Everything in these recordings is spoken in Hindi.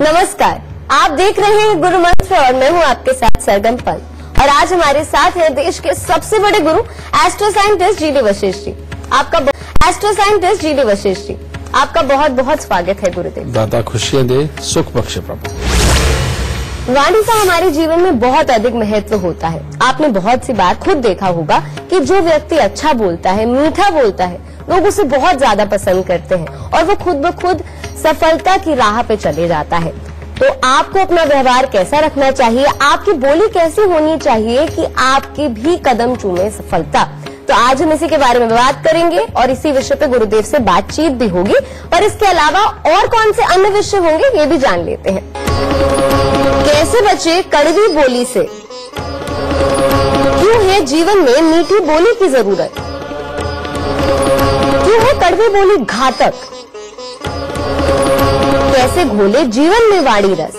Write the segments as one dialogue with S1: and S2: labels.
S1: नमस्कार, आप देख रहे हैं गुरु मंत्र और मैं हूं आपके साथ सरगम पल। और आज हमारे साथ है देश के सबसे बड़े गुरु astro scientist G D Vashishtha ji. आपका बहुत बहुत स्वागत है गुरुदेव।
S2: दादा खुशियां दे, सुख बख्शे प्रभु।
S1: वाणी का हमारे जीवन में बहुत अधिक महत्व होता है। आपने बहुत सी बार खुद देखा होगा कि जो व्यक्ति अच्छा बोलता है, मीठा बोलता है, लोग उसे बहुत ज्यादा पसंद करते हैं और वो खुद ब खुद सफलता की राह पे चले जाता है। तो आपको अपना व्यवहार कैसा रखना चाहिए, आपकी बोली कैसी होनी चाहिए कि आपके भी कदम चूमे सफलता। तो आज हम इसी के बारे में बात करेंगे और इसी विषय पे गुरुदेव से बातचीत भी होगी। और इसके अलावा और कौन से अन्य विषय होंगे ये भी जान लेते हैं। कैसे बचे कड़वी बोली से, क्यों है जीवन में मीठी बोली की जरूरत, क्यों है कड़वी बोली घातक, कैसे घोले जीवन में वाणी रस।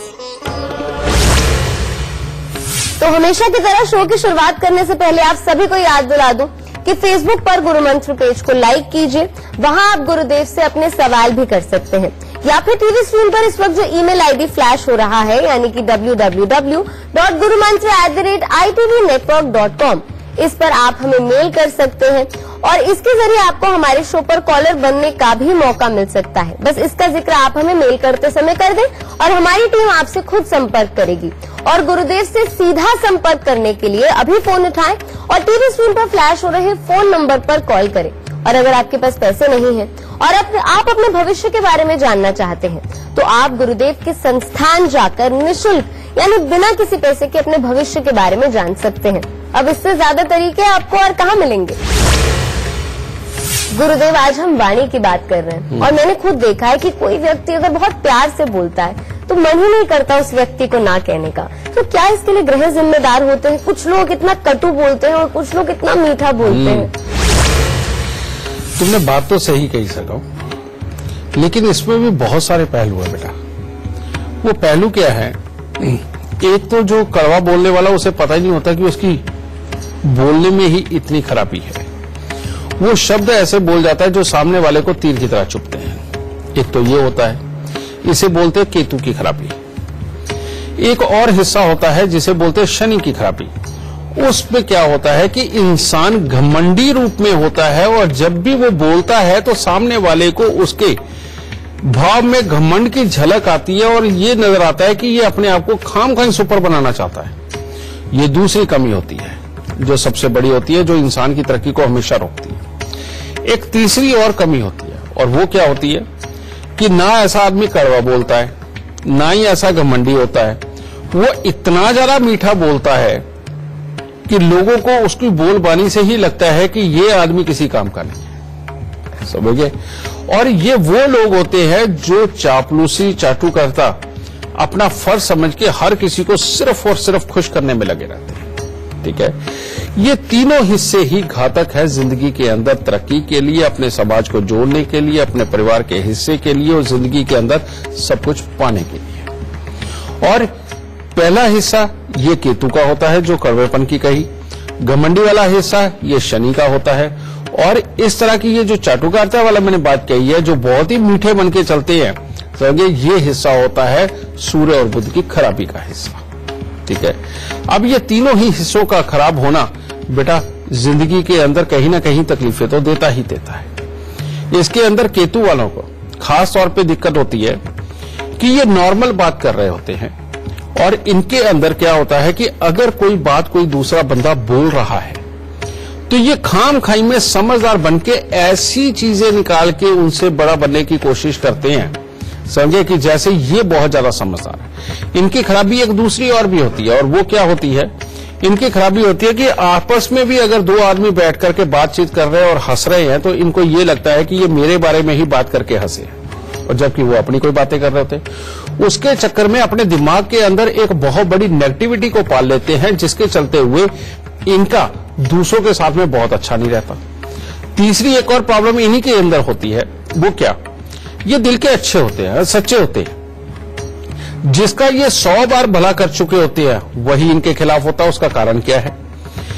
S1: तो हमेशा की तरह शो की शुरुआत करने से पहले आप सभी को याद दिला दूं कि फेसबुक पर गुरु मंत्र पेज को लाइक कीजिए। वहां आप गुरुदेव से अपने सवाल भी कर सकते हैं, या फिर टीवी स्क्रीन पर इस वक्त जो ईमेल आईडी फ्लैश हो रहा है, यानी कि www.gurumantra@itvnetwork.com, इस पर आप हमें मेल कर सकते हैं और इसके जरिए आपको हमारे शो पर कॉलर बनने का भी मौका मिल सकता है। बस इसका जिक्र आप हमें मेल करते समय कर दें और हमारी टीम आपसे खुद संपर्क करेगी। और गुरुदेव से सीधा संपर्क करने के लिए अभी फोन उठाएं और टीवी स्क्रीन पर फ्लैश हो रहे फोन नंबर पर कॉल करें। और अगर आपके पास पैसे नहीं हैं और आप अपने भविष्य के बारे में जानना चाहते हैं तो आप गुरुदेव के संस्थान जाकर निःशुल्क यानी बिना किसी पैसे के अपने भविष्य के बारे में जान सकते हैं। अब इससे ज्यादा तरीके आपको और कहाँ मिलेंगे। गुरुदेव, आज हम वाणी की बात कर रहे हैं और मैंने खुद देखा है कि कोई व्यक्ति अगर बहुत प्यार से बोलता है तो मन ही नहीं करता उस व्यक्ति को ना कहने का। तो क्या इसके लिए ग्रह जिम्मेदार होते हैं? कुछ लोग इतना कटु बोलते हैं और कुछ लोग इतना मीठा बोलते हैं।
S2: तुमने बात तो सही कही सका, लेकिन इसमें भी बहुत सारे पहलू है बेटा। वो पहलू क्या है, एक तो जो कड़वा बोलने वाला उसे पता ही नहीं होता कि उसकी बोलने में ही इतनी खराबी है। वो शब्द ऐसे बोल जाता है जो सामने वाले को तीर की तरह चुभते हैं। एक तो ये होता है, इसे बोलते हैं केतु की खराबी। एक और हिस्सा होता है जिसे बोलते हैं शनि की खराबी। उसमें क्या होता है कि इंसान घमंडी रूप में होता है और जब भी वो बोलता है तो सामने वाले को उसके भाव में घमंड की झलक आती है और ये नजर आता है कि ये अपने आप को खामखां सुपर बनाना चाहता है। ये दूसरी कमी होती है जो सबसे बड़ी होती है, जो इंसान की तरक्की को हमेशा रोकती है। एक तीसरी और कमी होती है और वो क्या होती है कि ना ऐसा आदमी कड़वा बोलता है, ना ही ऐसा घमंडी होता है, वो इतना ज्यादा मीठा बोलता है कि लोगों को उसकी बोलबानी से ही लगता है कि ये आदमी किसी काम का नहीं है। समझे? और ये वो लोग होते हैं जो चापलूसी चाटू करता अपना फर्ज समझ के हर किसी को सिर्फ और सिर्फ खुश करने में लगे रहते हैं। ठीक है, ये तीनों हिस्से ही घातक है जिंदगी के अंदर तरक्की के लिए, अपने समाज को जोड़ने के लिए, अपने परिवार के हिस्से के लिए और जिंदगी के अंदर सब कुछ पाने के लिए। और पहला हिस्सा ये केतु का होता है जो कड़वेपन की कही, घमंडी वाला हिस्सा ये शनि का होता है, और इस तरह की ये जो चाटुकारिता वाला मैंने बात कही है जो बहुत ही मीठे बन के चलते हैं, समझिए ये हिस्सा होता है सूर्य और बुध की खराबी का हिस्सा। ठीक है, अब ये तीनों ही हिस्सों का खराब होना बेटा जिंदगी के अंदर कहीं ना कहीं तकलीफें तो देता ही देता है। इसके अंदर केतु वालों को खास तौर पे दिक्कत होती है कि ये नॉर्मल बात कर रहे होते हैं और इनके अंदर क्या होता है कि अगर कोई बात कोई दूसरा बंदा बोल रहा है तो ये खाम खाई में समझदार बनके ऐसी चीजें निकाल के उनसे बड़ा बनने की कोशिश करते हैं, समझे, कि जैसे ये बहुत ज्यादा समझदार है। इनकी खराबी एक दूसरी और भी होती है और वो क्या होती है, इनकी खराबी होती है कि आपस में भी अगर दो आदमी बैठ करके बातचीत कर रहे हैं और हंस रहे हैं तो इनको ये लगता है कि ये मेरे बारे में ही बात करके हंसे हैं, और जबकि वो अपनी कोई बातें कर रहे होते। उसके चक्कर में अपने दिमाग के अंदर एक बहुत बड़ी नेगेटिविटी को पाल लेते हैं जिसके चलते हुए इनका दूसरों के साथ में बहुत अच्छा नहीं रहता। तीसरी एक और प्रॉब्लम इन्हीं के अंदर होती है, वो क्या, ये दिल के अच्छे होते हैं, सच्चे होते हैं। जिसका ये 100 बार भला कर चुके होते हैं वही इनके खिलाफ होता है। उसका कारण क्या है,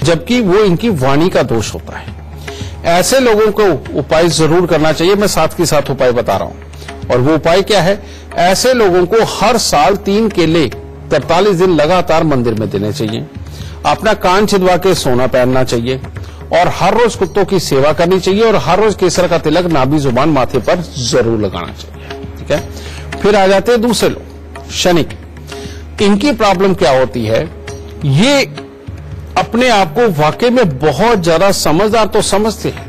S2: जबकि वो इनकी वाणी का दोष होता है। ऐसे लोगों को उपाय जरूर करना चाहिए, मैं साथ के साथ उपाय बता रहा हूं। और वो उपाय क्या है ऐसे लोगों को हर साल 3 केले 43 दिन लगातार मंदिर में देने चाहिए। अपना कान छिदवा के सोना पहनना चाहिए और हर रोज कुत्तों की सेवा करनी चाहिए और हर रोज केसर का तिलक नाभि जुबान माथे पर जरूर लगाना चाहिए। ठीक है, फिर आ जाते हैं दूसरे लोग, शनि। इनकी प्रॉब्लम क्या होती है, ये अपने आप को वाकई में बहुत ज्यादा समझदार तो समझते हैं।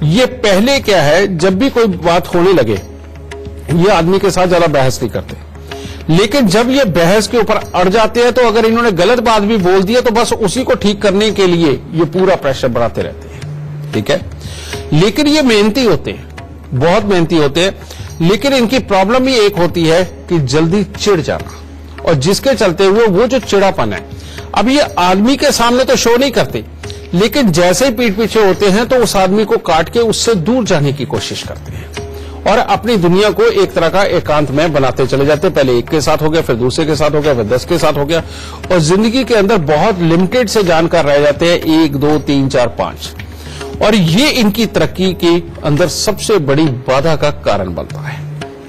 S2: ये पहले क्या है, जब भी कोई बात होने लगे ये आदमी के साथ ज्यादा बहस नहीं करते, लेकिन जब ये बहस के ऊपर अड़ जाते हैं तो अगर इन्होंने गलत बात भी बोल दी है तो बस उसी को ठीक करने के लिए ये पूरा प्रेशर बढ़ाते रहते हैं। ठीक है, लेकिन ये मेहनती होते हैं, बहुत मेहनती होते हैं, लेकिन इनकी प्रॉब्लम ही एक होती है कि जल्दी चिढ़ जाना, और जिसके चलते हुए वो जो चिड़ापन है, अब ये आदमी के सामने तो शो नहीं करते, लेकिन जैसे ही पीठ पीछे होते हैं तो उस आदमी को काट के उससे दूर जाने की कोशिश करते हैं और अपनी दुनिया को एक तरह का एकांत में बनाते चले जाते हैं। पहले एक के साथ हो गया, फिर दूसरे के साथ हो गया, फिर 10 के साथ हो गया, और जिंदगी के अंदर बहुत लिमिटेड से जानकार रह जाते हैं, 1 2 3 4 5, और ये इनकी तरक्की के अंदर सबसे बड़ी बाधा का कारण बनता है।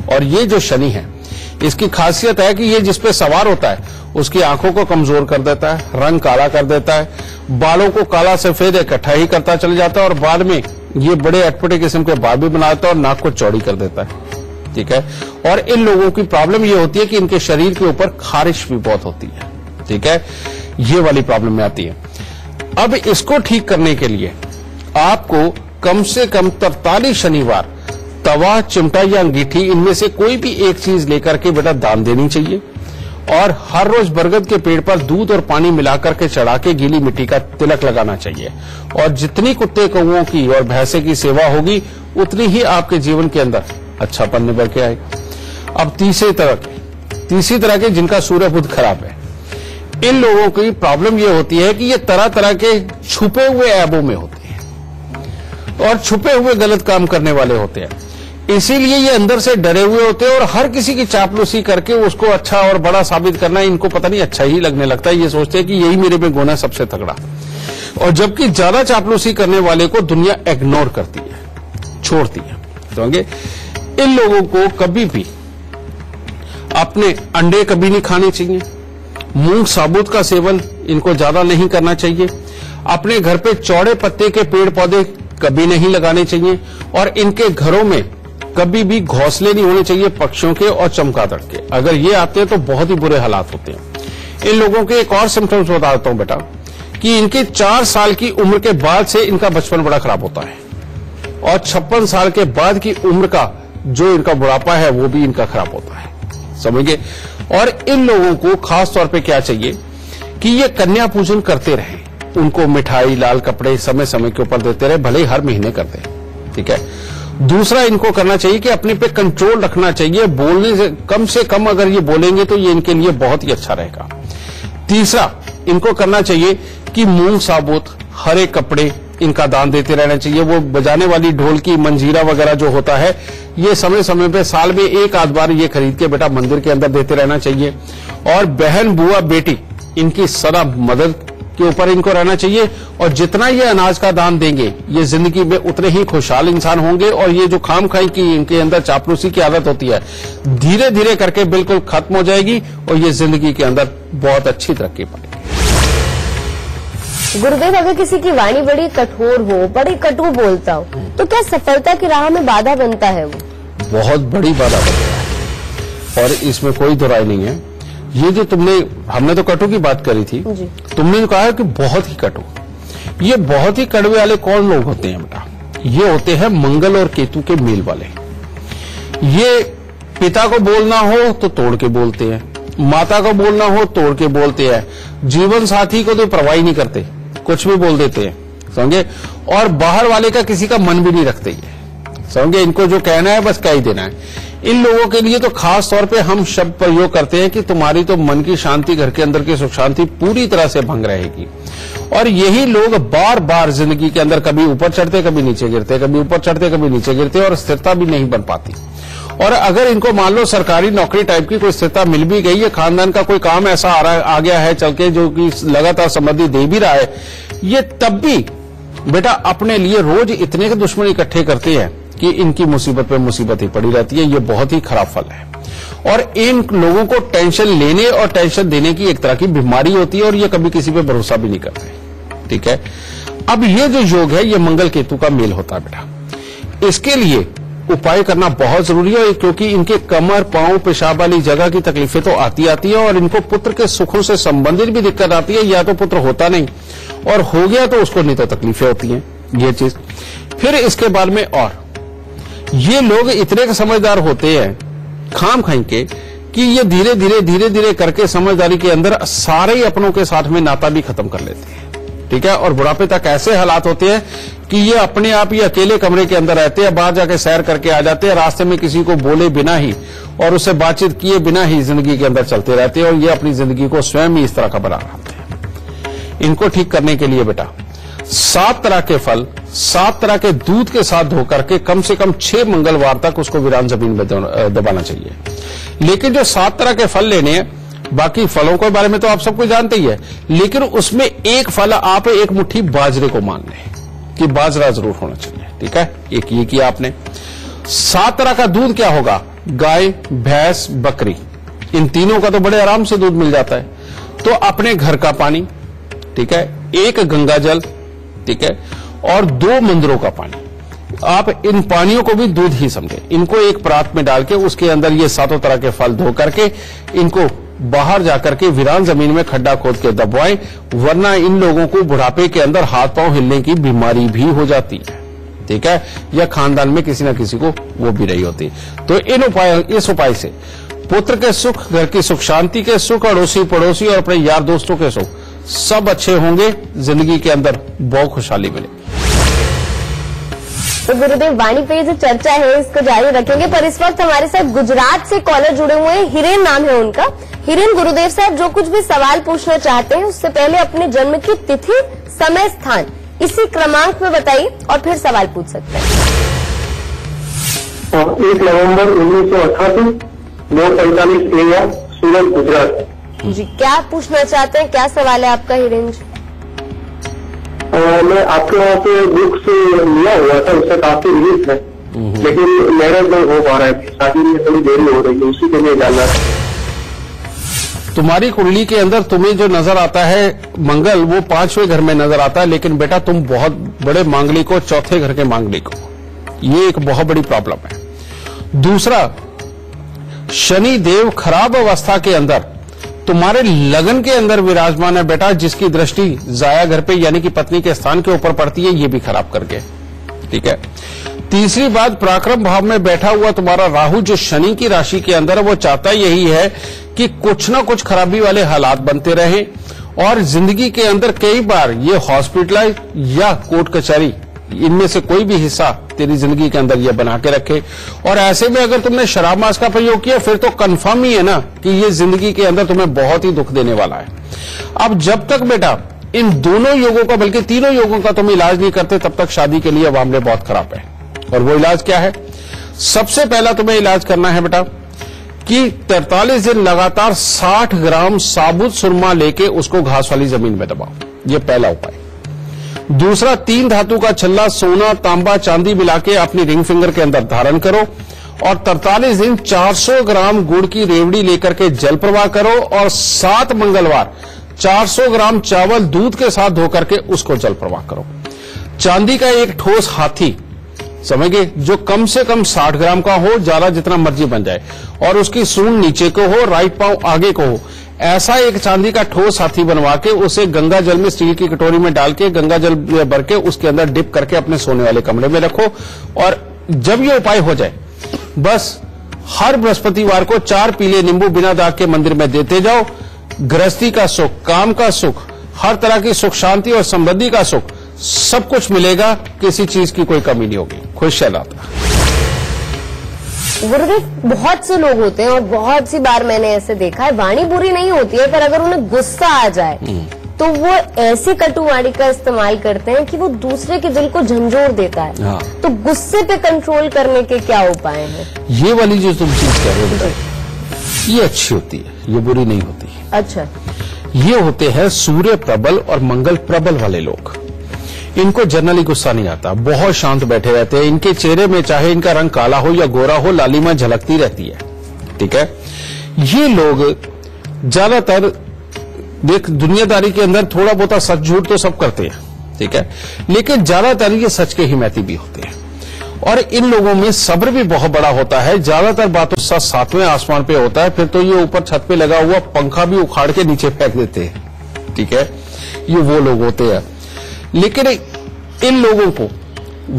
S2: और ये जो शनि है, इसकी खासियत है कि ये जिसपे सवार होता है उसकी आंखों को कमजोर कर देता है, रंग काला कर देता है, बालों को काला सफेद इकट्ठा ही करता चले जाता है, और बाद में ये बड़े अटपटे किस्म के बाल भी बनाता है और नाक को चौड़ी कर देता है। ठीक है, और इन लोगों की प्रॉब्लम ये होती है कि इनके शरीर के ऊपर खारिश भी बहुत होती है। ठीक है, ये वाली प्रॉब्लम में आती है। अब इसको ठीक करने के लिए आपको कम से कम 43 शनिवार तवा, चिमटा या अंगीठी इनमें से कोई भी एक चीज लेकर के बेटा दान देनी चाहिए, और हर रोज बरगद के पेड़ पर दूध और पानी मिलाकर के चढ़ा के गीली मिट्टी का तिलक लगाना चाहिए। और जितनी कुत्ते कौओं की और भैंसे की सेवा होगी उतनी ही आपके जीवन के अंदर अच्छापन निभर के आएगा। अब तीसरी तरह के जिनका सूर्य बुध खराब है, इन लोगों की प्रॉब्लम यह होती है कि ये तरह तरह के छुपे हुए ऐबों में होते हैं और छुपे हुए गलत काम करने वाले होते हैं, इसीलिए ये अंदर से डरे हुए होते हैं और हर किसी की चापलूसी करके उसको अच्छा और बड़ा साबित करना इनको पता नहीं अच्छा ही लगने लगता है। ये सोचते हैं कि यही मेरे में गुण है सबसे तगड़ा, और जबकि ज्यादा चापलूसी करने वाले को दुनिया इग्नोर करती है, छोड़ती है। समझे, इन लोगों को कभी भी अपने अंडे कभी नहीं खाने चाहिए, मूंग साबुत का सेवन इनको ज्यादा नहीं करना चाहिए, अपने घर पे चौड़े पत्ते के पेड़ पौधे कभी नहीं लगाने चाहिए, और इनके घरों में कभी भी घोंसले नहीं होने चाहिए पक्षियों के और चमगादड़ के। अगर ये आते हैं तो बहुत ही बुरे हालात होते हैं। इन लोगों के एक और सिम्टम्स बता देता हूं बेटा, कि इनके 4 साल की उम्र के बाद से इनका बचपन बड़ा खराब होता है, और 56 साल के बाद की उम्र का जो इनका बुढ़ापा है वो भी इनका खराब होता है। समझिए, और इन लोगों को खास तौर पे क्या चाहिए कि ये कन्या पूजन करते रहें, उनको मिठाई, लाल कपड़े समय समय के ऊपर देते रहे, भले ही हर महीने करते हैं। ठीक है, दूसरा इनको करना चाहिए कि अपने पे कंट्रोल रखना चाहिए, बोलने से कम अगर ये बोलेंगे तो ये इनके लिए बहुत ही अच्छा रहेगा। तीसरा इनको करना चाहिए कि मूंग साबुत, हरे कपड़े इनका दान देते रहना चाहिए। वो बजाने वाली ढोल की मंजीरा वगैरह जो होता है, ये समय समय पे साल में एक आध बार ये खरीद के बेटा मंदिर के अंदर देते रहना चाहिए। और बहन, बुआ, बेटी इनकी सदा मदद के ऊपर इनको रहना चाहिए, और जितना ये अनाज का दान देंगे ये जिंदगी में उतने ही खुशहाल इंसान होंगे, और ये जो खाम खाई की इनके अंदर चापलूसी की आदत होती है धीरे धीरे करके बिल्कुल खत्म हो जाएगी, और ये जिंदगी के अंदर बहुत अच्छी तरक्की पाएंगे।
S1: गुरुदेव, अगर किसी की वाणी बड़ी कठोर हो, बड़ी कटु बोलता हो, तो क्या सफलता की राह में बाधा बनता है? वो बहुत
S2: बड़ी बाधा बनता है, और इसमें कोई दो राय नहीं है। ये जो हमने तो कटु की बात करी थी, तुमने कहा है कि बहुत ही कटु। ये बहुत ही कड़वे वाले कौन लोग होते हैं बेटा? ये होते हैं मंगल और केतु के मेल वाले। ये पिता को बोलना हो तो तोड़ के बोलते हैं, माता को बोलना हो तोड़ के बोलते हैं, जीवन साथी को तो परवाह नहीं करते, कुछ भी बोल देते हैं। समझे, और बाहर वाले का किसी का मन भी नहीं रखते ये। समझे, इनको जो कहना है बस कह ही देना है। इन लोगों के लिए तो खास तौर पे हम शब्द प्रयोग करते हैं कि तुम्हारी तो मन की शांति, घर के अंदर की सुख शांति पूरी तरह से भंग रहेगी। और यही लोग बार बार जिंदगी के अंदर कभी ऊपर चढ़ते, कभी नीचे गिरते, कभी ऊपर चढ़ते, कभी नीचे गिरते, और स्थिरता भी नहीं बन पाती। और अगर इनको मान लो सरकारी नौकरी टाइप की कोई स्थिरता मिल भी गई है, खानदान का कोई काम ऐसा आ गया है चल के जो कि लगातार समृद्धि दे भी रहा है, ये तब भी बेटा अपने लिए रोज इतने के दुश्मन इकट्ठे करते हैं कि इनकी मुसीबत पे मुसीबत ही पड़ी रहती है। ये बहुत ही खराब फल है और इन लोगों को टेंशन लेने और टेंशन देने की एक तरह की बीमारी होती है और ये कभी किसी पे भरोसा भी नहीं करते। ठीक है, अब ये जो योग है ये मंगल केतु का मेल होता है बेटा। इसके लिए उपाय करना बहुत जरूरी है क्योंकि इनके कमर, पांव, पेशाब वाली जगह की तकलीफें तो आती है और इनको पुत्र के सुखों से संबंधित भी दिक्कत आती है। या तो पुत्र होता नहीं और हो गया तो उसको नहीं तो तकलीफें होती हैं, ये चीज। फिर इसके बाद में और ये लोग इतने समझदार होते हैं खाम खाई के कि ये धीरे धीरे करके समझदारी के अंदर सारे अपनों के साथ में नाता भी खत्म कर लेते हैं। ठीक है, और बुढ़ापे तक ऐसे हालात होते हैं कि ये अपने आप ही अकेले कमरे के अंदर रहते हैं, बाहर जाके सैर करके आ जाते हैं, रास्ते में किसी को बोले बिना ही और उससे बातचीत किए बिना ही जिंदगी के अंदर चलते रहते हैं और ये अपनी जिंदगी को स्वयं ही इस तरह का बना रहे हैं। इनको ठीक करने के लिए बेटा 7 तरह के फल 7 तरह के दूध के साथ धो करके कम से कम 6 मंगलवार तक उसको वीरान जमीन में दबाना चाहिए। लेकिन जो 7 तरह के फल लेने हैं, बाकी फलों के बारे में तो आप सबको जानते ही है, लेकिन उसमें एक फल आप एक मुट्ठी बाजरे को मान लें कि बाजरा जरूर होना चाहिए। ठीक है, एक ये किया आपने। 7 तरह का दूध क्या होगा? गाय, भैंस, बकरी, इन तीनों का तो बड़े आराम से दूध मिल जाता है। तो अपने घर का पानी, ठीक है, 1 गंगा जल, ठीक है, और 2 मंदिरों का पानी। आप इन पानियों को भी दूध ही समझे। इनको एक परात में डाल के उसके अंदर ये 7 तरह के फल धो करके इनको बाहर जाकर के वीरान जमीन में खड्डा खोद के दबवाएं, वरना इन लोगों को बुढ़ापे के अंदर हाथ पांव हिलने की बीमारी भी हो जाती है। ठीक है, या खानदान में किसी न किसी को वो भी रही होती। तो इस उपाय से पुत्र के सुख, घर की सुख शांति के सुख, अड़ोसी पड़ोसी और अपने यार दोस्तों के सुख सब अच्छे होंगे। जिंदगी के अंदर बहुत खुशहाली मिलेगी।
S1: तो गुरुदेव, वाणी पे जो चर्चा है इसको जारी रखेंगे, पर इस वक्त हमारे साथ गुजरात से कॉलर जुड़े हुए हैं। हिरेन नाम है उनका। हिरेन, गुरुदेव साहब जो कुछ भी सवाल पूछना चाहते हैं उससे पहले अपने जन्म की तिथि, समय, स्थान इसी क्रमांक में बताइए और फिर सवाल पूछ सकते हैं।
S3: 1 नवंबर 1988, 9:45 AM, सूरत, गुजरात।
S1: जी, क्या पूछना चाहते हैं? क्या सवाल है आपका हिरेन जी?
S3: मैं आपके वहाँ पे बुक से लिया हुआ था, उससे काफी रिलीफ है, लेकिन मैरिज नहीं हो पा रहा है, शादी में थोड़ी देरी हो रही है, उसी के लिए जानना था।
S2: तुम्हारी कुंडली के अंदर तुम्हें जो नजर आता है मंगल, वो 5वें घर में नजर आता है, लेकिन बेटा तुम बहुत बड़े मांगलिक हो, 4थे घर के मांगलिक हो। ये एक बहुत बड़ी प्रॉब्लम है। दूसरा, शनि देव खराब अवस्था के अंदर तुम्हारे लगन के अंदर विराजमान है बेटा, जिसकी दृष्टि जाया घर पे यानी कि पत्नी के स्थान के ऊपर पड़ती है, ये भी खराब करके। ठीक है, तीसरी बात, पराक्रम भाव में बैठा हुआ तुम्हारा राहु जो शनि की राशि के अंदर है, वो चाहता यही है कि कुछ ना कुछ खराबी वाले हालात बनते रहे और जिंदगी के अंदर कई बार ये हॉस्पिटलाइज या कोर्ट कचहरी, इनमें से कोई भी हिस्सा तेरी जिंदगी के अंदर ये बना के रखे। और ऐसे में अगर तुमने शराब मांस का प्रयोग किया फिर तो कंफर्म ही है ना कि ये जिंदगी के अंदर तुम्हें बहुत ही दुख देने वाला है। अब जब तक बेटा इन दोनों योगों का, बल्कि तीनों योगों का तुम इलाज नहीं करते, तब तक शादी के लिए मामले बहुत खराब है। और वो इलाज क्या है? सबसे पहला तुम्हें इलाज करना है बेटा कि 43 दिन लगातार 60 ग्राम साबुत सुरमा लेके उसको घास वाली जमीन में दबाओ। ये पहला उपाय। दूसरा, 3 धातु का छल्ला सोना, तांबा, चांदी मिला के अपनी रिंग फिंगर के अंदर धारण करो और 43 दिन 400 ग्राम गुड़ की रेवड़ी लेकर के जल प्रवाह करो और 7 मंगलवार 400 ग्राम चावल दूध के साथ धो करके उसको जल प्रवाह करो। चांदी का एक ठोस हाथी, समझ गए, जो कम से कम 60 ग्राम का हो, ज्यादा जितना मर्जी बन जाए, और उसकी सूंड नीचे को हो, राइट पांव आगे को हो, ऐसा एक चांदी का ठोस हाथी बनवा के उसे गंगा जल में स्टील की कटोरी में डाल के गंगा जल भर के उसके अंदर डिप करके अपने सोने वाले कमरे में रखो। और जब ये उपाय हो जाए, बस हर बृहस्पतिवार को 4 पीले नींबू बिना दाग के मंदिर में देते जाओ। गृहस्थी का सुख, काम का सुख, हर तरह की सुख शांति और समृद्धि का सुख सब कुछ मिलेगा, किसी चीज की कोई कमी नहीं होगी। खुश रहना।
S1: गुरुदेव, बहुत से लोग होते हैं और बहुत सी बार मैंने ऐसे देखा है, वाणी बुरी नहीं होती है, पर अगर उन्हें गुस्सा आ जाए तो वो ऐसी कटु वाणी का इस्तेमाल करते हैं कि वो दूसरे के दिल को झंझोर देता है।
S2: हाँ।
S1: तो गुस्से पे कंट्रोल करने के क्या उपाय हैं?
S2: ये वाली जो तुम चीज कह रहे हो बेटा, ये अच्छी होती है, ये बुरी नहीं होती।
S1: अच्छा,
S2: ये होते हैं सूर्य प्रबल और मंगल प्रबल वाले लोग। इनको जनरली गुस्सा नहीं आता, बहुत शांत बैठे रहते हैं। इनके चेहरे में चाहे इनका रंग काला हो या गोरा हो, लालिमा झलकती रहती है। ठीक है, ये लोग ज्यादातर देख दुनियादारी के अंदर थोड़ा बहुत सच झूठ तो सब करते हैं, ठीक है, लेकिन ज्यादातर ये सच के हिमैती भी होते हैं। और इन लोगों में सब्र भी बहुत बड़ा होता है। ज्यादातर बातों का सातवें आसमान पे होता है, फिर तो ये ऊपर छत पे लगा हुआ पंखा भी उखाड़ के नीचे फेंक देते हैं। ठीक है, ये वो लोग होते हैं। लेकिन इन लोगों को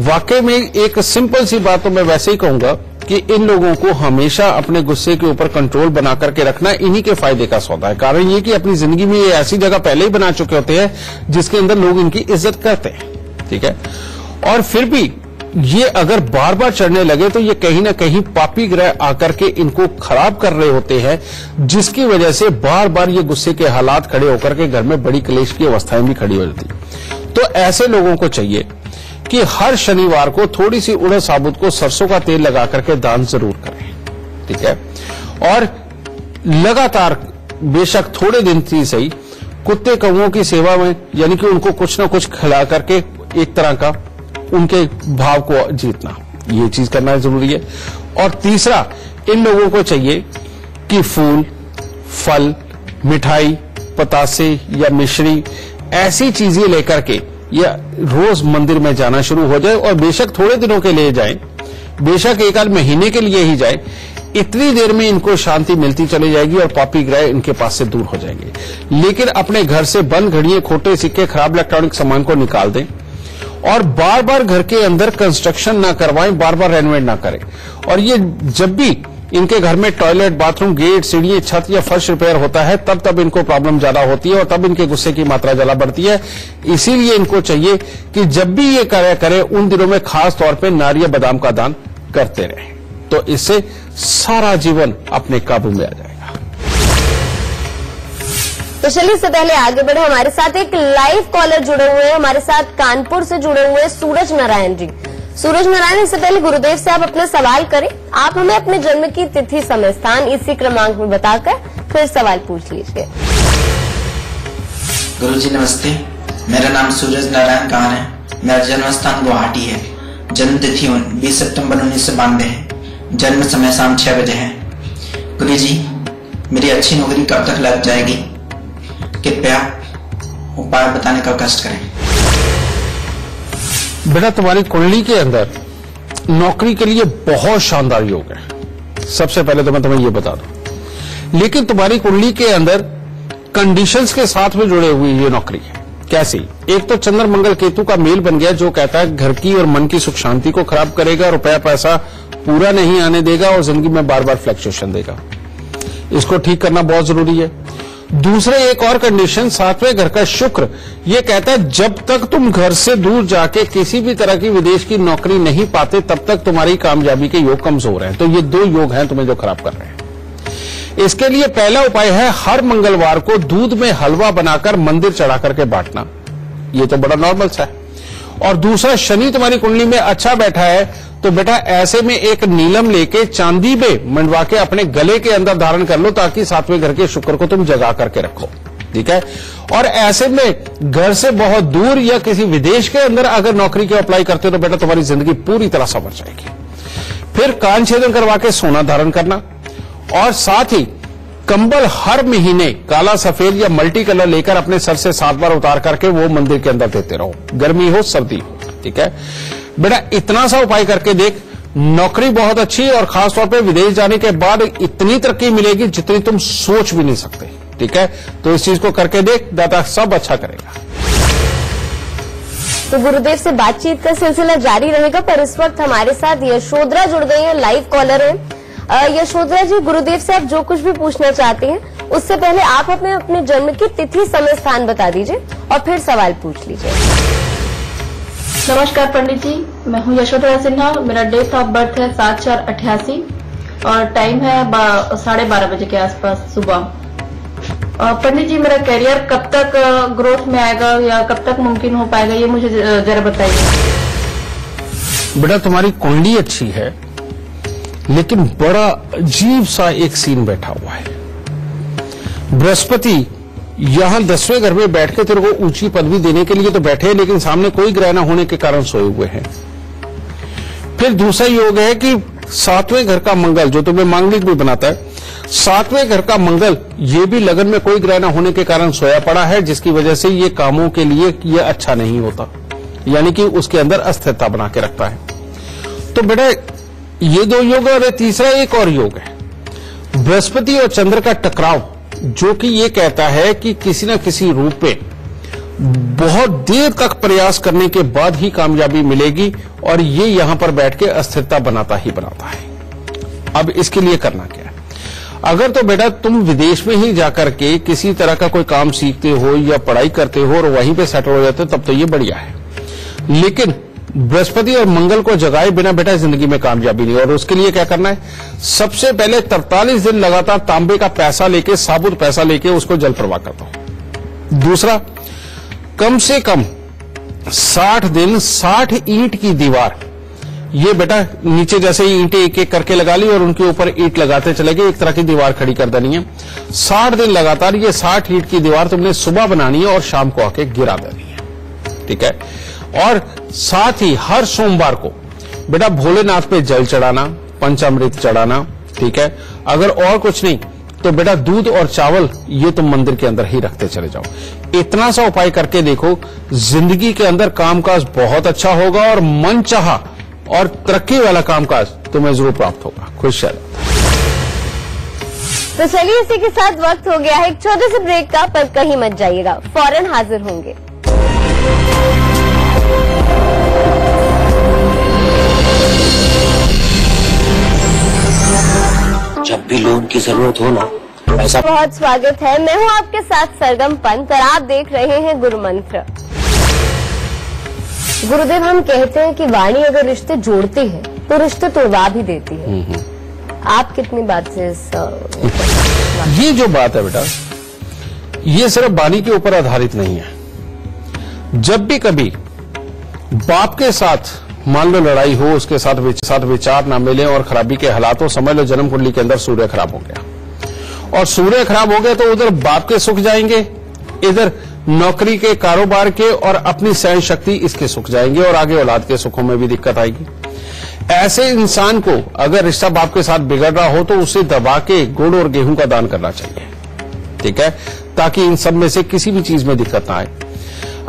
S2: वाकई में एक सिंपल सी बात तो मैं वैसे ही कहूंगा कि इन लोगों को हमेशा अपने गुस्से के ऊपर कंट्रोल बना करके रखना इन्हीं के फायदे का सौदा है। कारण ये कि अपनी जिंदगी में ये ऐसी जगह पहले ही बना चुके होते हैं जिसके अंदर लोग इनकी इज्जत करते हैं। ठीक है, और फिर भी ये अगर बार बार चढ़ने लगे तो ये कहीं ना कहीं पापी ग्रह आकर के इनको खराब कर रहे होते हैं, जिसकी वजह से बार बार ये गुस्से के हालात खड़े होकर के घर में बड़ी क्लेश की अवस्थाएं भी खड़ी हो जाती। तो ऐसे लोगों को चाहिए कि हर शनिवार को थोड़ी सी उड़द साबुत को सरसों का तेल लगा करके दान जरूर करें। ठीक है, और लगातार बेशक थोड़े दिन ही सही कुत्ते कौओं की सेवा में, यानी कि उनको कुछ ना कुछ खिला करके एक तरह का उनके भाव को जीतना, ये चीज करना जरूरी है। और तीसरा, इन लोगों को चाहिए कि फूल, फल, मिठाई, पतासे या मिश्री ऐसी चीजें लेकर के या रोज मंदिर में जाना शुरू हो जाए। और बेशक थोड़े दिनों के लिए जाए, बेशक एक आध महीने के लिए ही जाए, इतनी देर में इनको शांति मिलती चली जाएगी और पापी ग्रह इनके पास से दूर हो जाएंगे। लेकिन अपने घर से बंद घड़ियां, खोटे सिक्के, खराब इलेक्ट्रॉनिक सामान को निकाल दें और बार बार घर के अंदर कंस्ट्रक्शन ना करवाएं, बार बार रेनोवेट ना करें। और ये जब भी इनके घर में टॉयलेट, बाथरूम, गेट, सीढ़ी, छत या फर्श रिपेयर होता है तब इनको प्रॉब्लम ज्यादा होती है और तब इनके गुस्से की मात्रा ज्यादा बढ़ती है। इसीलिए इनको चाहिए कि जब भी ये कार्य करें उन दिनों में खास तौर पे नारियल बादाम का दान करते रहें, तो इससे सारा जीवन अपने काबू में आ जाएगा।
S1: तो चलिए इससे पहले आगे बढ़े, हमारे साथ एक लाइव कॉलर जुड़े हुए हैं। हमारे साथ कानपुर से जुड़े हुए हैं सूरज नारायण जी। सूरज नारायण, इससे पहले गुरुदेव से आप अपना सवाल करें। आप हमें अपने जन्म की तिथि, समय, स्थान इसी क्रमांक में बताकर फिर सवाल पूछ लीजिए।
S4: गुरुजी नमस्ते, मेरा नाम सूरज नारायण कान है। मेरा जन्म स्थान गुवाहाटी है। जन्म तिथि 20 सितंबर 1992 है। जन्म समय शाम 6 बजे है। गुरुजी, मेरी अच्छी नौकरी कब तक लग जाएगी? कृपया उपाय बताने का कष्ट करें।
S2: बेटा, तुम्हारी कुंडली के अंदर नौकरी के लिए बहुत शानदार योग है। सबसे पहले तो मैं तुम्हें यह बता दूं, लेकिन तुम्हारी कुंडली के अंदर कंडीशंस के साथ में जुड़े हुई ये नौकरी है। कैसी? एक तो चंद्र मंगल केतु का मेल बन गया जो कहता है घर की और मन की सुख शांति को खराब करेगा, रुपया पैसा पूरा नहीं आने देगा और जिंदगी में बार बार फ्लक्चुएशन देगा। इसको ठीक करना बहुत जरूरी है। दूसरे एक और कंडीशन, सातवें घर का शुक्र, ये कहता है जब तक तुम घर से दूर जाके किसी भी तरह की विदेश की नौकरी नहीं पाते तब तक तुम्हारी कामयाबी के योग कमजोर हैं। तो ये दो योग हैं तुम्हें जो खराब कर रहे हैं। इसके लिए पहला उपाय है हर मंगलवार को दूध में हलवा बनाकर मंदिर चढ़ा करके बांटना। ये तो बड़ा नॉर्मल सा है। और दूसरा, शनि तुम्हारी कुंडली में अच्छा बैठा है तो बेटा ऐसे में एक नीलम लेके चांदी में मंडवा के अपने गले के अंदर धारण कर लो ताकि सातवें घर के शुक्र को तुम जगा करके रखो। ठीक है, और ऐसे में घर से बहुत दूर या किसी विदेश के अंदर अगर नौकरी के अप्लाई करते हो तो बेटा तुम्हारी जिंदगी पूरी तरह संवर जाएगी। फिर कान छेदन करवा के सोना धारण करना और साथ ही कंबल हर महीने काला, सफेद या मल्टी कलर लेकर अपने सर से 7 बार उतार करके वो मंदिर के अंदर देते रहो, गर्मी हो सर्दी हो। ठीक है बेटा, इतना सा उपाय करके देख, नौकरी बहुत अच्छी है और खासतौर पे विदेश जाने के बाद इतनी तरक्की मिलेगी जितनी तुम सोच भी नहीं सकते। ठीक है, तो इस चीज को करके देख, दाता सब अच्छा करेगा।
S1: तो गुरुदेव से बातचीत का सिलसिला जारी रहेगा, पर इस वक्त हमारे साथ यशोधरा जुड़ गई है, लाइव कॉलर है। यशोधरा जी, गुरुदेव से आप जो कुछ भी पूछना चाहते हैं उससे पहले आप अपने जन्म की तिथि, समय, स्थान बता दीजिए और फिर सवाल पूछ लीजिए।
S5: नमस्कार पंडित जी, मैं हूँ यशोधरा सिन्हा। मेरा डेट ऑफ बर्थ है 7/4/88 और टाइम है 12:30 बजे के आसपास सुबह। पंडित जी, मेरा करियर कब तक ग्रोथ में आएगा या कब तक मुमकिन हो पाएगा, ये मुझे जरा बताइए।
S2: बेटा, तुम्हारी कुंडली अच्छी है लेकिन बड़ा अजीब सा एक सीन बैठा हुआ है। बृहस्पति यहां 10वें घर में बैठ के तेरे को ऊंची पदवी देने के लिए तो बैठे हैं, लेकिन सामने कोई ग्रह न होने के कारण सोए हुए हैं। फिर दूसरा योग है कि 7वें घर का मंगल जो तुम्हें मांगलिक भी बनाता है, 7वें घर का मंगल ये भी लगन में कोई ग्रह न होने के कारण सोया पड़ा है, जिसकी वजह से ये कामों के लिए ये अच्छा नहीं होता, यानी कि उसके अंदर अस्थिरता बना के रखता है। तो बेटा ये 2 योग और तीसरा एक और योग है बृहस्पति और चंद्र का टकराव, जो कि ये कहता है कि किसी न किसी रूप में बहुत देर तक प्रयास करने के बाद ही कामयाबी मिलेगी, और ये यहां पर बैठ के अस्थिरता बनाता ही बनाता है। अब इसके लिए करना क्या है? अगर तो बेटा तुम विदेश में ही जाकर के किसी तरह का कोई काम सीखते हो या पढ़ाई करते हो और वहीं पे सेटल हो जाते हो, तब तो ये बढ़िया है। लेकिन बृहस्पति और मंगल को जगाए बिना बेटा जिंदगी में कामयाबी नहीं। और उसके लिए क्या करना है? सबसे पहले 43 दिन लगातार तांबे का पैसा लेके, साबुत पैसा लेके उसको जल प्रवाह कर दो। दूसरा, कम से कम 60 दिन 60 ईंट की दीवार, ये बेटा नीचे जैसे ही ईंटें एक एक करके लगा ली और उनके ऊपर ईंट लगाते चले गए, एक तरह की दीवार खड़ी कर देनी है। 60 दिन लगातार ये 60 ईंट की दीवार तुमने सुबह बनानी है और शाम को आके गिरा देनी है, ठीक है। और साथ ही हर सोमवार को बेटा भोलेनाथ पे जल चढ़ाना, पंचामृत चढ़ाना, ठीक है। अगर और कुछ नहीं तो बेटा दूध और चावल ये तुम मंदिर के अंदर ही रखते चले जाओ। इतना सा उपाय करके देखो, जिंदगी के अंदर कामकाज बहुत अच्छा होगा और मन चाहा और तरक्की वाला कामकाज तुम्हें जरूर प्राप्त होगा। खुश रहो।
S1: तो चलिए इसी के साथ वक्त हो गया है एक छोटे से ब्रेक का, पर कहीं मत जाइएगा, फौरन हाजिर होंगे।
S6: जब भी लोन की जरूरत हो ना ऐसा।
S1: बहुत स्वागत है, मैं हूं आपके साथ सरगम पंत और आप देख रहे हैं गुरु मंत्र। गुरुदेव, हम कहते हैं कि वाणी अगर रिश्ते जोड़ती है तो रिश्ते तोड़वा भी देती है। आप कितनी बात से
S2: ये जो बात है बेटा, ये सिर्फ वाणी के ऊपर आधारित नहीं है। जब भी कभी बाप के साथ मान लो लड़ाई हो, उसके साथ विचार ना मिले और खराबी के हालात हो, समझ लो जन्म कुंडली के अंदर सूर्य खराब हो गया। और सूर्य खराब हो गया तो उधर बाप के सुख जाएंगे, इधर नौकरी के, कारोबार के और अपनी सहन शक्ति इसके सुख जाएंगे, और आगे औलाद के सुखों में भी दिक्कत आएगी। ऐसे इंसान को अगर रिश्ता बाप के साथ बिगड़ रहा हो तो उसे दबा के गुड़ और गेहूं का दान करना चाहिए, ठीक है, ताकि इन सब में से किसी भी चीज में दिक्कत ना आए।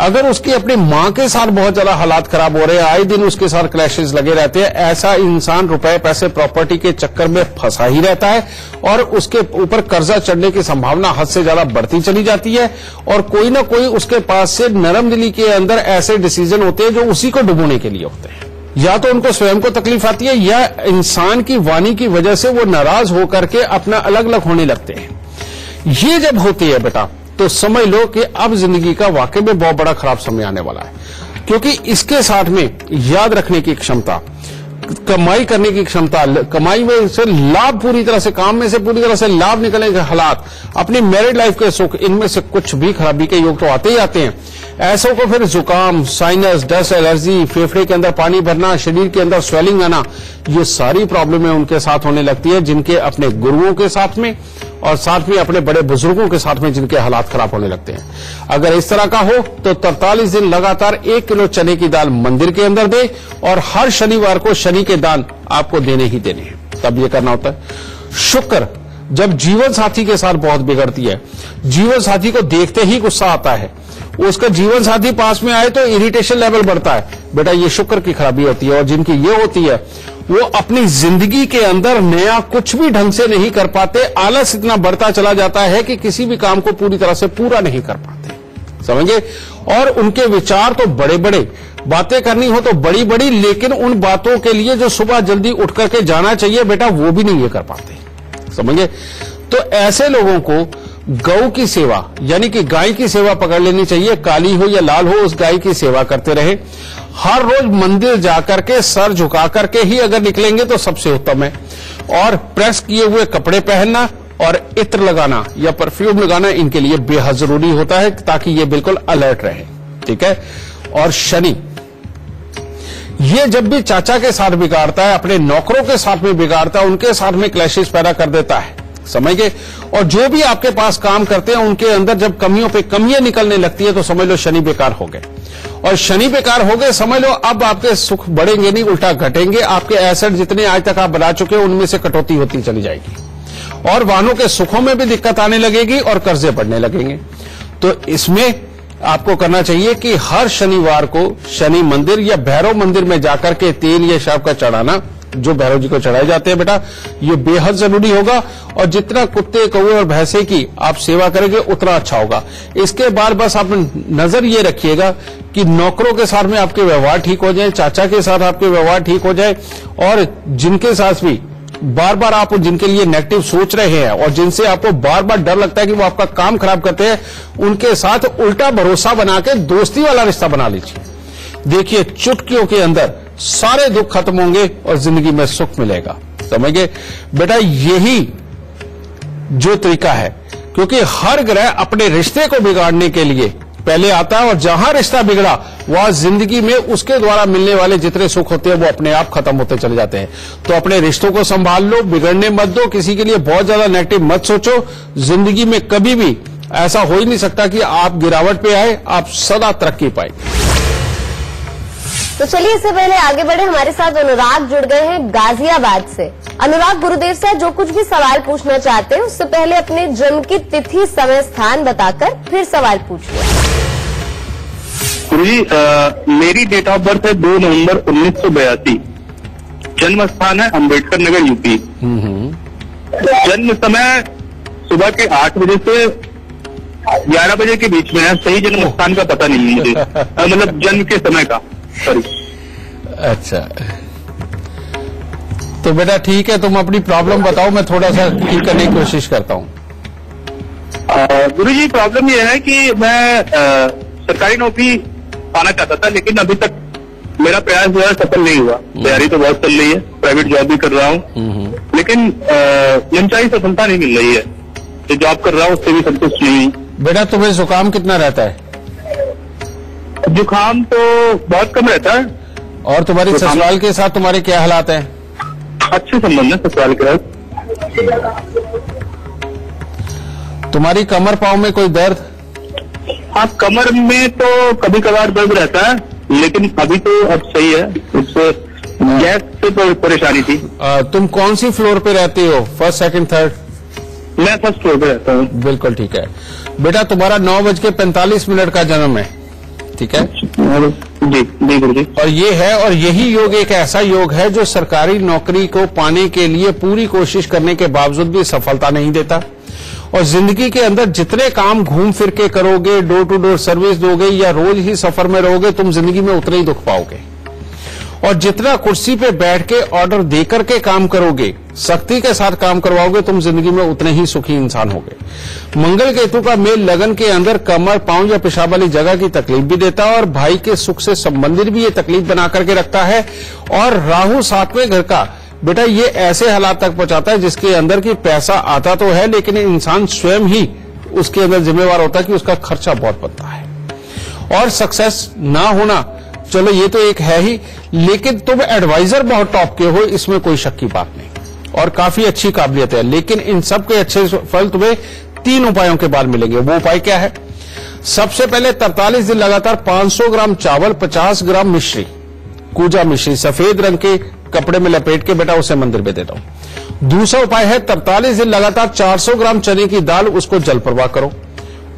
S2: अगर उसकी अपनी मां के साथ बहुत ज्यादा हालात खराब हो रहे हैं, आए दिन उसके साथ क्लैशेस लगे रहते हैं, ऐसा इंसान रुपए पैसे प्रॉपर्टी के चक्कर में फंसा ही रहता है और उसके ऊपर कर्जा चढ़ने की संभावना हद से ज्यादा बढ़ती चली जाती है, और कोई ना कोई उसके पास से नरम दिली के अंदर ऐसे डिसीजन होते हैं जो उसी को डुबोने के लिए होते हैं। या तो उनको स्वयं को तकलीफ आती है या इंसान की वाणी की वजह से वो नाराज होकर के अपना अलग अलग होने लगते हैं। ये जब होती है बेटा तो समझ लो कि अब जिंदगी का वाकई में बहुत बड़ा खराब समय आने वाला है, क्योंकि इसके साथ में याद रखने की क्षमता, कमाई करने की क्षमता, कमाई में से लाभ पूरी तरह से, काम में से पूरी तरह से लाभ निकलने के हालात, अपनी मैरिड लाइफ के सुख, इनमें से कुछ भी खराबी के योग तो आते ही आते हैं। ऐसों को फिर जुकाम, साइनस, डस्ट एलर्जी, फेफड़े के अंदर पानी भरना, शरीर के अंदर स्वेलिंग आना, ये सारी प्रॉब्लमें उनके साथ होने लगती है जिनके अपने गुरुओं के साथ में और साथ में अपने बड़े बुजुर्गों के साथ में जिनके हालात खराब होने लगते हैं। अगर इस तरह का हो तो 43 दिन लगातार 1 किलो चने की दाल मंदिर के अंदर दे, और हर शनिवार को शनि के दान आपको देने ही देने हैं, तब ये करना होता है। शुक्र जब जीवन साथी के साथ बहुत बिगड़ती है, जीवन साथी को देखते ही गुस्सा आता है, उसका जीवन साथी पास में आए तो इरिटेशन लेवल बढ़ता है, बेटा ये शुक्र की खराबी होती है। और जिनकी ये होती है वो अपनी जिंदगी के अंदर नया कुछ भी ढंग से नहीं कर पाते, आलस इतना बढ़ता चला जाता है कि किसी भी काम को पूरी तरह से पूरा नहीं कर पाते, समझे। और उनके विचार तो बड़े बड़े, बातें करनी हो तो बड़ी बड़ी, लेकिन उन बातों के लिए जो सुबह जल्दी उठ करके जाना चाहिए बेटा वो भी नहीं ये कर पाते, समझे। तो ऐसे लोगों को गौ की सेवा यानी कि गाय की सेवा पकड़ लेनी चाहिए, काली हो या लाल हो, उस गाय की सेवा करते रहे। हर रोज मंदिर जाकर के सर झुका करके ही अगर निकलेंगे तो सबसे उत्तम है। और प्रेस किए हुए कपड़े पहनना और इत्र लगाना या परफ्यूम लगाना इनके लिए बेहद जरूरी होता है, ताकि ये बिल्कुल अलर्ट रहे, ठीक है। और शनि ये जब भी चाचा के साथ बिगाड़ता है, अपने नौकरों के साथ में बिगाड़ता है, उनके साथ में क्लैशेस पैदा कर देता है, समझ गए। और जो भी आपके पास काम करते हैं उनके अंदर जब कमियों पे कमियां निकलने लगती है तो समझ लो शनि बेकार हो गए। और शनि बेकार हो गए समझ लो अब आपके सुख बढ़ेंगे नहीं उल्टा घटेंगे। आपके एसेट जितने आज तक आप बना चुके हैं उनमें से कटौती होती चली जाएगी और वाहनों के सुखों में भी दिक्कत आने लगेगी और कर्जे बढ़ने लगेंगे। तो इसमें आपको करना चाहिए कि हर शनिवार को शनि मंदिर या भैरव मंदिर में जाकर के तेल या शराब का चढ़ाना जो भैरव जी को चढ़ाए जाते हैं बेटा ये बेहद जरूरी होगा। और जितना कुत्ते कौवे और भैंसे की आप सेवा करेंगे उतना अच्छा होगा। इसके बाद बस आप नजर ये रखिएगा कि नौकरों के साथ में आपके व्यवहार ठीक हो जाए, चाचा के साथ आपके व्यवहार ठीक हो जाए और जिनके साथ भी बार बार आप जिनके लिए नेगेटिव सोच रहे हैं और जिनसे आपको बार बार डर लगता है कि वो आपका काम खराब करते हैं उनके साथ उल्टा भरोसा बना के दोस्ती वाला रिश्ता बना लीजिए। देखिए चुटकियों के अंदर सारे दुख खत्म होंगे और जिंदगी में सुख मिलेगा। समझ गए बेटा यही जो तरीका है क्योंकि हर ग्रह अपने रिश्ते को बिगाड़ने के लिए पहले आता है और जहां रिश्ता बिगड़ा वहां जिंदगी में उसके द्वारा मिलने वाले जितने सुख होते हैं वो अपने आप खत्म होते चले जाते हैं। तो अपने रिश्तों को संभाल लो, बिगड़ने मत दो, किसी के लिए बहुत ज्यादा नेगेटिव मत सोचो। जिंदगी में कभी भी ऐसा हो ही नहीं सकता कि आप गिरावट पे आए, आप सदा तरक्की पाए।
S1: तो चलिए इससे पहले आगे बढ़े, हमारे साथ अनुराग जुड़ गए हैं गाजियाबाद से। अनुराग गुरुदेव से जो कुछ भी सवाल पूछना चाहते हैं उससे पहले अपने जन्म की तिथि समय स्थान बताकर फिर सवाल पूछिए।
S3: गुरुजी मेरी डेट ऑफ बर्थ है 2 नवंबर 1982। जन्म स्थान है अम्बेडकर नगर यूपी। जन्म समय सुबह के 8 बजे से 11 बजे के बीच में है। सही जन्म स्थान का पता नहीं मुझे मतलब जन्म के समय का सॉरी।
S2: अच्छा तो बेटा ठीक है तुम अपनी प्रॉब्लम बताओ मैं थोड़ा सा ठीक करने की कोशिश करता हूँ।
S3: गुरुजी प्रॉब्लम यह है कि मैं सरकारी नौकरी पाना चाहता था लेकिन अभी तक मेरा प्रयास जो है सफल नहीं हुआ। तैयारी तो बहुत चल रही है, प्राइवेट जॉब भी कर रहा हूँ लेकिन मनचाही सफलता नहीं मिल रही है। जो जॉब कर रहा हूँ उससे भी संतुष्ट नहीं। बेटा
S2: तुम्हें जुकाम कितना रहता है?
S3: जुकाम तो बहुत कम रहता है।
S2: और तुम्हारी ससुराल के साथ तुम्हारे क्या हालात हैं?
S3: अच्छे संबंध है ससुराल के साथ।
S2: तुम्हारी कमर पांव में कोई दर्द?
S3: हाँ कमर में तो कभी कभार दर्द रहता है लेकिन अभी तो अब सही है। उससे गैस से तो परेशानी थी।
S2: तुम कौन सी फ्लोर पे रहते हो, फर्स्ट सेकंड थर्ड?
S3: मैं फर्स्ट फ्लोर पे रहता हूँ।
S2: बिल्कुल ठीक है बेटा तुम्हारा 9:45 का जन्म है, ठीक है
S3: जी जी गुरुजी।
S2: और ये है और यही योग एक ऐसा योग है जो सरकारी नौकरी को पाने के लिए पूरी कोशिश करने के बावजूद भी सफलता नहीं देता। और जिंदगी के अंदर जितने काम घूम फिर के करोगे, डोर टू डोर सर्विस दोगे या रोज ही सफर में रहोगे, तुम जिंदगी में उतना ही दुख पाओगे। और जितना कुर्सी पे बैठ के ऑर्डर देकर के काम करोगे, सख्ती के साथ काम करवाओगे, तुम जिंदगी में उतने ही सुखी इंसान होगे। मंगल केतु का मेल लगन के अंदर कमर, पांव या पेशाब वाली जगह की तकलीफ भी देता है और भाई के सुख से संबंधित भी ये तकलीफ बना करके रखता है। और राहु 7वें घर का बेटा ये ऐसे हालात तक पहुंचाता है जिसके अंदर की पैसा आता तो है लेकिन इंसान स्वयं ही उसके अंदर जिम्मेवार होता है कि उसका खर्चा बहुत बनता है। और सक्सेस ना होना चलो ये तो एक है ही, लेकिन तुम एडवाइजर बहुत टॉप के हो, इसमें कोई शक की बात नहीं और काफी अच्छी काबिलियत है। लेकिन इन सब के अच्छे फल तुम्हें 3 उपायों के बाद मिलेंगे। वो उपाय क्या है? सबसे पहले 43 दिन लगातार 500 ग्राम चावल, 50 ग्राम मिश्री, कूजा मिश्री सफेद रंग के कपड़े में लपेट के बेटा उसे मंदिर में दे दो। दूसरा उपाय है 43 दिन लगातार 400 ग्राम चने की दाल, उसको जल प्रवाह करो।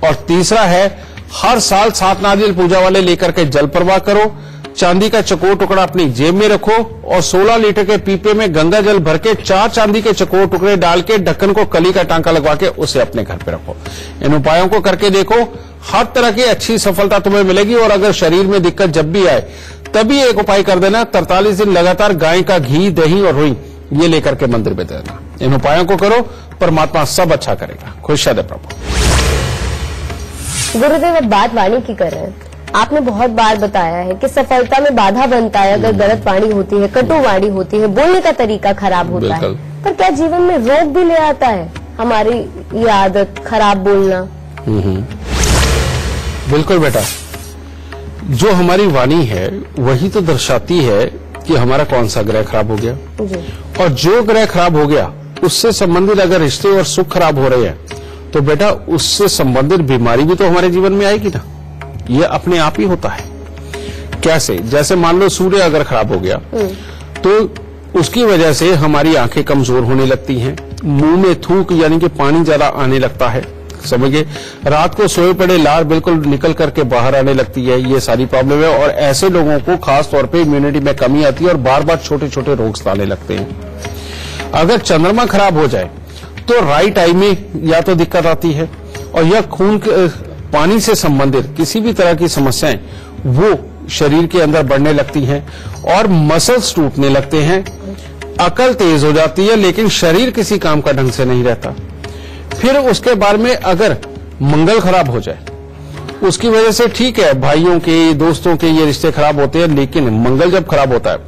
S2: और तीसरा है हर साल 7 नारियल पूजा वाले लेकर के जल प्रवाह करो। चांदी का चकोर टुकड़ा अपनी जेब में रखो और 16 लीटर के पीपे में गंगा जल भर के 4 चांदी के चकोर टुकड़े डाल के ढक्कन को कली का टांका लगवा के उसे अपने घर पे रखो। इन उपायों को करके देखो, हर तरह की अच्छी सफलता तुम्हें मिलेगी। और अगर शरीर में दिक्कत जब भी आए तभी एक उपाय कर देना, 43 दिन लगातार गाय का घी, दही और रुई ये लेकर के मंदिर में देना। इन उपायों को करो, परमात्मा सब अच्छा करेगा। खुश रहे प्रभु।
S1: गुरुदेव अब बात वाणी की कर रहे हैं। आपने बहुत बार बताया है कि सफलता में बाधा बनता है अगर गलत वाणी होती है, कटु वाणी होती है, बोलने का तरीका खराब होता है। पर क्या जीवन में रोग भी ले आता है हमारी ये आदत खराब बोलना?
S2: बिल्कुल बेटा, जो हमारी वाणी है वही तो दर्शाती है कि हमारा कौन सा ग्रह खराब हो गया।
S1: जी।
S2: और जो ग्रह खराब हो गया उससे संबंधित अगर रिश्ते और सुख खराब हो रहे हैं तो बेटा उससे संबंधित बीमारी भी तो हमारे जीवन में आएगी ना। ये अपने आप ही होता है। कैसे? जैसे मान लो सूर्य अगर खराब हो गया तो उसकी वजह से हमारी आंखें कमजोर होने लगती हैं, मुंह में थूक यानी कि पानी ज्यादा आने लगता है, समझिए, रात को सोए पड़े लार बिल्कुल निकल करके बाहर आने लगती है। ये सारी प्रॉब्लम है और ऐसे लोगों को खास तौर पे इम्यूनिटी में कमी आती है और बार बार छोटे छोटे रोग आने लगते हैं। अगर चंद्रमा खराब हो जाए तो राइट आई में या तो दिक्कत आती है और या खून पानी से संबंधित किसी भी तरह की समस्याएं वो शरीर के अंदर बढ़ने लगती हैं और मसल्स टूटने लगते हैं, अकल तेज हो जाती है लेकिन शरीर किसी काम का ढंग से नहीं रहता। फिर उसके बाद में अगर मंगल खराब हो जाए उसकी वजह से ठीक है, भाइयों के दोस्तों के ये रिश्ते खराब होते हैं, लेकिन मंगल जब खराब होता है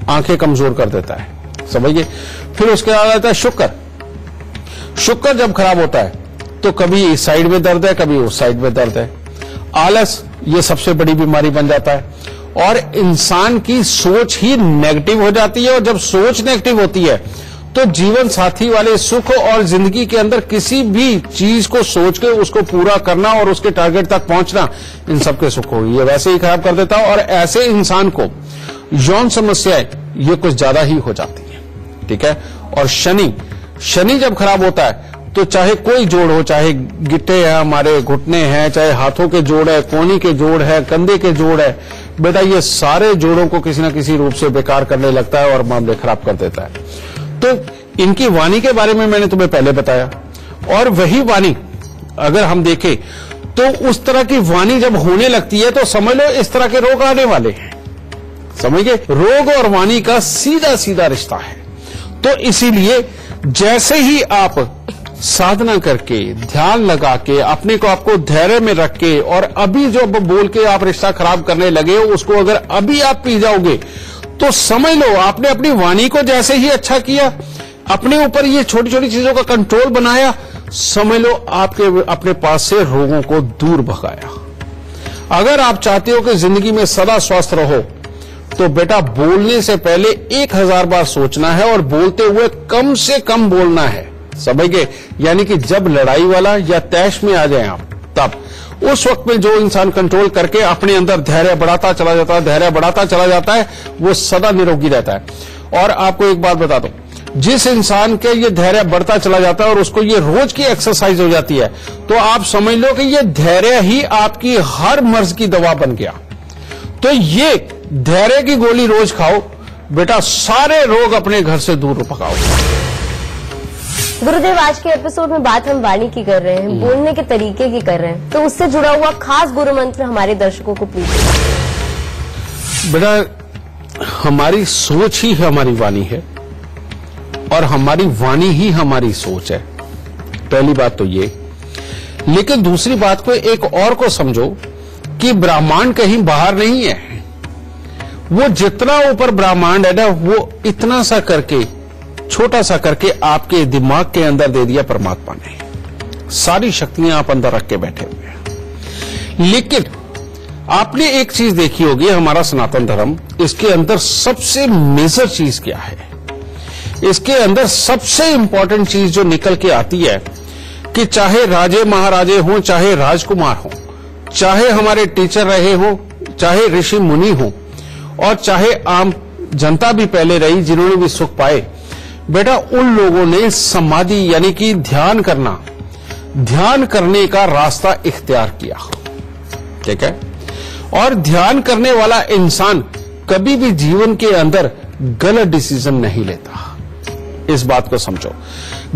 S2: आंखें कमजोर कर देता है, समझिए। फिर उसके बाद आता है शुक्र। शुक्र जब खराब होता है तो कभी इस साइड में दर्द है, कभी उस साइड में दर्द है। आलस ये सबसे बड़ी बीमारी बन जाता है और इंसान की सोच ही नेगेटिव हो जाती है और जब सोच नेगेटिव होती है तो जीवन साथी वाले सुख और जिंदगी के अंदर किसी भी चीज को सोच के उसको पूरा करना और उसके टारगेट तक पहुंचना, इन सबके सुख होगी ये वैसे ही खराब कर देता है और ऐसे इंसान को यौन समस्याएं ये कुछ ज्यादा ही हो जाती है, ठीक है। और शनि जब खराब होता है तो चाहे कोई जोड़ हो, चाहे गिट्टे हैं, हमारे घुटने हैं, चाहे हाथों के जोड़ है, कोहनी के जोड़ है, कंधे के जोड़ है, बेटा ये सारे जोड़ों को किसी न किसी रूप से बेकार करने लगता है और मामले खराब कर देता है। तो इनकी वाणी के बारे में मैंने तुम्हें पहले बताया और वही वाणी अगर हम देखें तो उस तरह की वाणी जब होने लगती है तो समझ लो इस तरह के रोग आने वाले हैं, समझिए। रोग और वाणी का सीधा सीधा रिश्ता है। तो इसीलिए जैसे ही आप साधना करके ध्यान लगा के अपने को आपको धैर्य में रख के और अभी जो बोल के आप रिश्ता खराब करने लगे हो उसको अगर अभी आप पी जाओगे तो समझ लो आपने अपनी वाणी को जैसे ही अच्छा किया, अपने ऊपर ये छोटी छोटी चीजों का कंट्रोल बनाया, समझ लो आपके अपने पास से रोगों को दूर भगाया। अगर आप चाहते हो कि जिंदगी में सदा स्वस्थ रहो तो बेटा बोलने से पहले 1000 बार सोचना है और बोलते हुए कम से कम बोलना है, समझ गए। यानी कि जब लड़ाई वाला या तैश में आ जाए आप, तब उस वक्त में जो इंसान कंट्रोल करके अपने अंदर धैर्य बढ़ाता चला जाता है वो सदा निरोगी रहता है। और आपको एक बात बता दूं, जिस इंसान के ये धैर्य बढ़ता चला जाता है और उसको ये रोज की एक्सरसाइज हो जाती है तो आप समझ लो कि ये धैर्य ही आपकी हर मर्ज की दवा बन गया। तो ये धैर्य की गोली रोज खाओ बेटा, सारे रोग अपने घर से दूर भगाओ।
S1: गुरुदेव, आज के एपिसोड में बात हम वाणी की कर रहे हैं, बोलने के तरीके की कर रहे हैं, तो उससे जुड़ा हुआ खास गुरु मंत्र हमारे दर्शकों को प्लीज।
S2: बेटा हमारी सोच ही हमारी वाणी है और हमारी वाणी ही हमारी सोच है, पहली बात तो ये। लेकिन दूसरी बात को एक और को समझो कि ब्रह्मांड कहीं बाहर नहीं है, वो जितना ऊपर ब्रह्मांड है ना वो इतना सा करके छोटा सा करके आपके दिमाग के अंदर दे दिया परमात्मा ने। सारी शक्तियां आप अंदर रख के बैठे हुए हैं। लेकिन आपने एक चीज देखी होगी, हमारा सनातन धर्म, इसके अंदर सबसे मेजर चीज क्या है? इसके अंदर सबसे इंपॉर्टेंट चीज जो निकल के आती है कि चाहे राजे महाराजे हों, चाहे राजकुमार हों, चाहे हमारे टीचर रहे हो, चाहे ऋषि मुनि हो और चाहे आम जनता भी पहले रही जिन्होंने भी सुख पाए, बेटा उन लोगों ने समाधि यानी कि ध्यान करने का रास्ता इख्तियार किया, ठीक है। और ध्यान करने वाला इंसान कभी भी जीवन के अंदर गलत डिसीजन नहीं लेता, इस बात को समझो।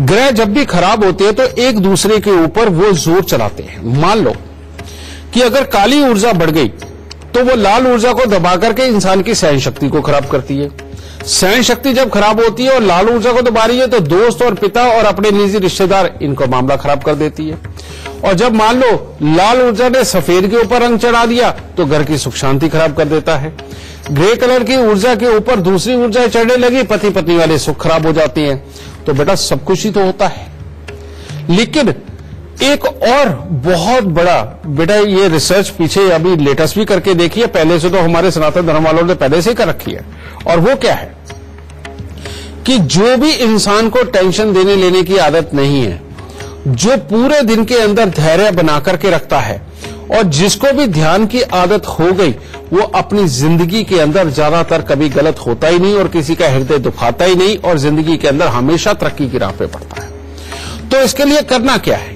S2: ग्रह जब भी खराब होते हैं तो एक दूसरे के ऊपर वो जोर चलाते हैं। मान लो कि अगर काली ऊर्जा बढ़ गई तो वो लाल ऊर्जा को दबा करके इंसान की सहन शक्ति को खराब करती है। सहन शक्ति जब खराब होती है और लाल ऊर्जा को दबा रही है तो दोस्त और पिता और अपने निजी रिश्तेदार इनको मामला खराब कर देती है। और जब मान लो लाल ऊर्जा ने सफेद के ऊपर रंग चढ़ा दिया तो घर की सुख शांति खराब कर देता है। ग्रे कलर की ऊर्जा के ऊपर दूसरी ऊर्जा चढ़ने लगी, पति पत्नी वाले सुख खराब हो जाते हैं। तो बेटा सब कुछ ही तो होता है। लेकिन एक और बहुत बड़ा बेटा ये रिसर्च पीछे अभी लेटेस्ट भी करके देखी है, पहले से तो हमारे सनातन धर्म वालों ने पहले से ही कर रखी है। और वो क्या है कि जो भी इंसान को टेंशन देने लेने की आदत नहीं है, जो पूरे दिन के अंदर धैर्य बना करके रखता है, और जिसको भी ध्यान की आदत हो गई, वो अपनी जिंदगी के अंदर ज्यादातर कभी गलत होता ही नहीं और किसी का हृदय दुखाता ही नहीं और जिंदगी के अंदर हमेशा तरक्की की राह पे बढ़ता है। तो इसके लिए करना क्या है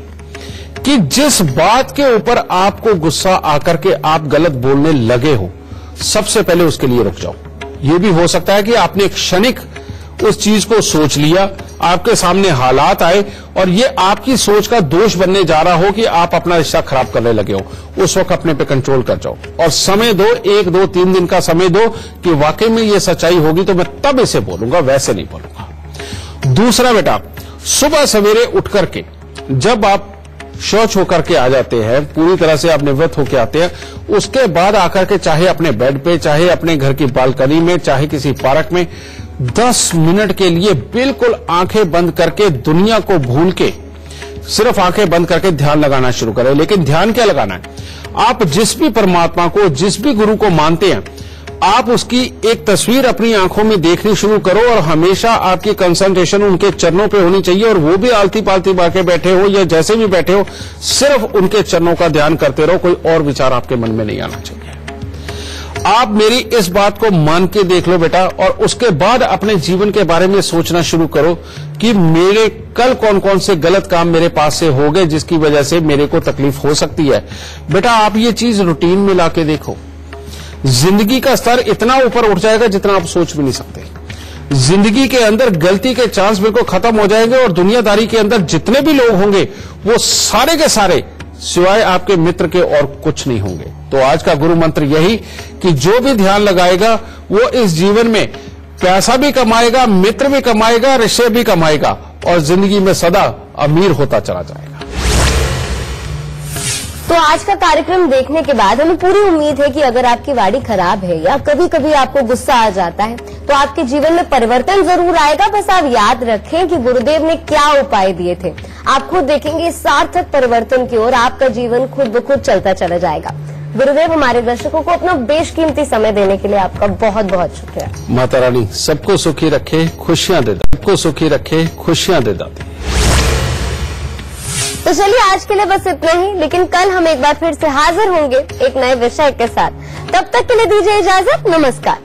S2: कि जिस बात के ऊपर आपको गुस्सा आकर के आप गलत बोलने लगे हो, सबसे पहले उसके लिए रुक जाओ। यह भी हो सकता है कि आपने क्षणिक उस चीज को सोच लिया, आपके सामने हालात आए और ये आपकी सोच का दोष बनने जा रहा हो कि आप अपना रिश्ता खराब करने लगे हो। उस वक्त अपने पे कंट्रोल कर जाओ और समय दो, 1, 2, 3 दिन का समय दो कि वाकई में ये सच्चाई होगी तो मैं तब इसे बोलूंगा, वैसे नहीं बोलूंगा। दूसरा बेटा, सुबह सवेरे उठ करके जब आप शौच होकर के आ जाते हैं, पूरी तरह से आप निवृत्त होकर आते हैं, उसके बाद आकर के चाहे अपने बेड पे, चाहे अपने घर की बालकनी में, चाहे किसी पार्क में 10 मिनट के लिए बिल्कुल आंखें बंद करके, दुनिया को भूल के सिर्फ आंखें बंद करके ध्यान लगाना शुरू करें। लेकिन ध्यान क्या लगाना है? आप जिस भी परमात्मा को, जिस भी गुरु को मानते हैं, आप उसकी एक तस्वीर अपनी आंखों में देखनी शुरू करो और हमेशा आपकी कंसंट्रेशन उनके चरणों पे होनी चाहिए। और वो भी आलती पालती बाके बैठे हो या जैसे भी बैठे हो, सिर्फ उनके चरणों का ध्यान करते रहो, कोई और विचार आपके मन में नहीं आना चाहिए। आप मेरी इस बात को मान के देख लो बेटा, और उसके बाद अपने जीवन के बारे में सोचना शुरू करो कि मेरे कल कौन कौन से गलत काम मेरे पास से हो गए जिसकी वजह से मेरे को तकलीफ हो सकती है। बेटा आप ये चीज रूटीन में लाके देखो, जिंदगी का स्तर इतना ऊपर उठ जाएगा जितना आप सोच भी नहीं सकते। जिंदगी के अंदर गलती के चांस बिल्कुल खत्म हो जाएंगे और दुनियादारी के अंदर जितने भी लोग होंगे वो सारे के सारे सिवाय आपके मित्र के और कुछ नहीं होंगे। तो आज का गुरु मंत्र यही कि जो भी ध्यान लगाएगा वो इस जीवन में पैसा भी कमाएगा, मित्र भी कमाएगा, रिश्ते भी कमाएगा और जिंदगी में सदा अमीर होता चला जाएगा।
S1: तो आज का कार्यक्रम देखने के बाद हमें पूरी उम्मीद है कि अगर आपकी वाणी खराब है या कभी कभी आपको गुस्सा आ जाता है तो आपके जीवन में परिवर्तन जरूर आएगा। बस आप याद रखें कि गुरुदेव ने क्या उपाय दिए थे। आप खुद देखेंगे सार्थक परिवर्तन की ओर आपका जीवन खुद ब खुद चलता चला जाएगा। गुरुदेव, हमारे दर्शकों को अपना बेशकीमती समय देने के लिए आपका बहुत बहुत शुक्रिया।
S2: माता रानी सबको सुखी रखे, खुशियां दे, सबको सुखी रखे, खुशियां दे दाती।
S1: तो चलिए आज के लिए बस इतना ही, लेकिन कल हम एक बार फिर से हाजिर होंगे एक नए विषय के साथ। तब तक के लिए दीजिए इजाजत, नमस्कार।